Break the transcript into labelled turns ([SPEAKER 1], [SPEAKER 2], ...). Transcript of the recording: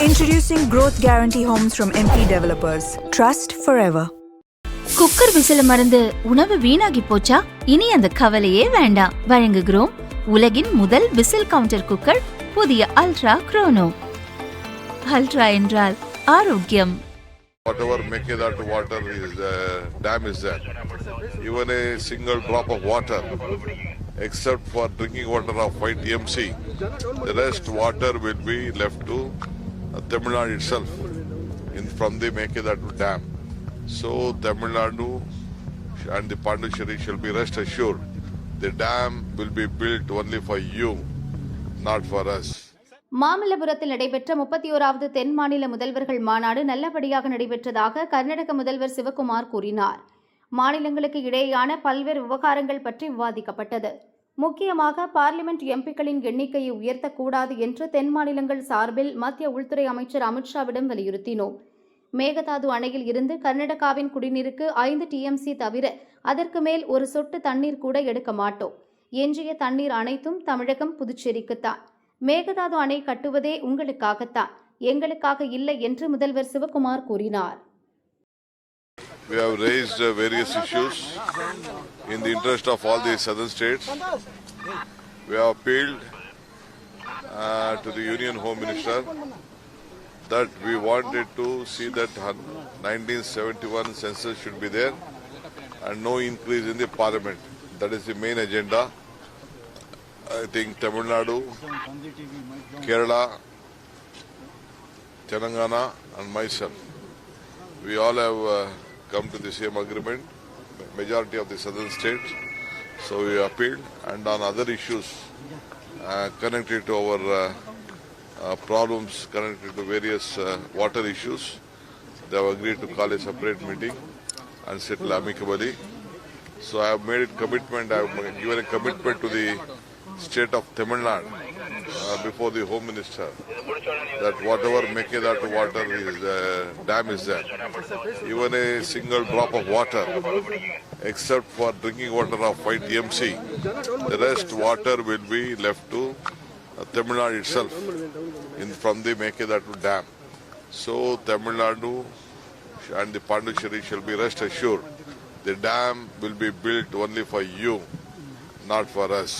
[SPEAKER 1] Introducing Growth Guarantee Homes from MP Developers. Trust forever.
[SPEAKER 2] Cooker விசில மறந்து உணவு வீணாகி போச்சா? இனி அந்த கவலையே வேண்டாம். வழங்குகிறோம் உலகின் முதல் விசில் கவுண்டர் குக்கர் புதிய அல்ட்ரா குரோனோ. அல்ட்ரா என்றால் ஆரோக்கியம்.
[SPEAKER 3] Whatever make that water is dam is there. Even a single drop of water, except for drinking water of 5 TMC, the rest water will be left to Tamil Nadu itself from the Mekedatu dam. So Tamil Nadu and the Pondicherry shall be rest assured. The dam will be built only for you, not for us.
[SPEAKER 4] மாமல்லபுரத்தில் நடைபெற்ற 31வது தென் மாநில முதல்வர்கள் மாநாடு நல்லபடியாக நடைபெற்றதாக கர்நாடக முதல்வர் சிவகுமார் கூறினார். மாநிலங்களுக்கு இடையேயான பல்வேறு விவகாரங்கள் பற்றி விவாதிக்கப்பட்டது. முக்கியமாக பார்லிமெண்ட் எம்பிக்களின் எண்ணிக்கையை உயர்த்தக்கூடாது என்று தென் மாநிலங்கள் சார்பில் மத்திய உள்துறை அமைச்சர் அமித்ஷாவிடம் வலியுறுத்தினோம். மேகதாது அணையில் இருந்து கர்நாடகாவின் குடிநீருக்கு 5 TMC தவிர அதற்கு மேல் ஒரு சொட்டு தண்ணீர் கூட எடுக்க மாட்டோம். எஞ்சிய தண்ணீர் அனைத்தும் தமிழகம், புதுச்சேரிக்குத்தான். மேகதாது அணை கட்டுவதே உங்களுக்காகத்தான், எங்களுக்காக இல்லை என்று முதல்வர் சிவகுமார் கூறினார்.
[SPEAKER 3] We have raised various issues in the interest of all the southern states. We have appealed to the Union Home Minister that we wanted to see that 1971 census should be there and no increase in the parliament. That is the main agenda. I think Tamil Nadu, Kerala, Telangana and myself, we all have come to the same agreement, majority of the southern states. So we appealed, and on other issues connected to our problems, connected to various water issues, they have agreed to call a separate meeting and settle amicably. So I have made a commitment, I have given a commitment to the state of Tamil Nadu before the Home Minister that whatever Mekedatu water is dam is there. Even a single drop of water, except for drinking water of 5 TMC, the rest water will be left to Tamil Nadu itself from the Mekedatu dam. So Tamil Nadu and the Pondicherry shall be rest assured. The dam will be built only for you, not for us.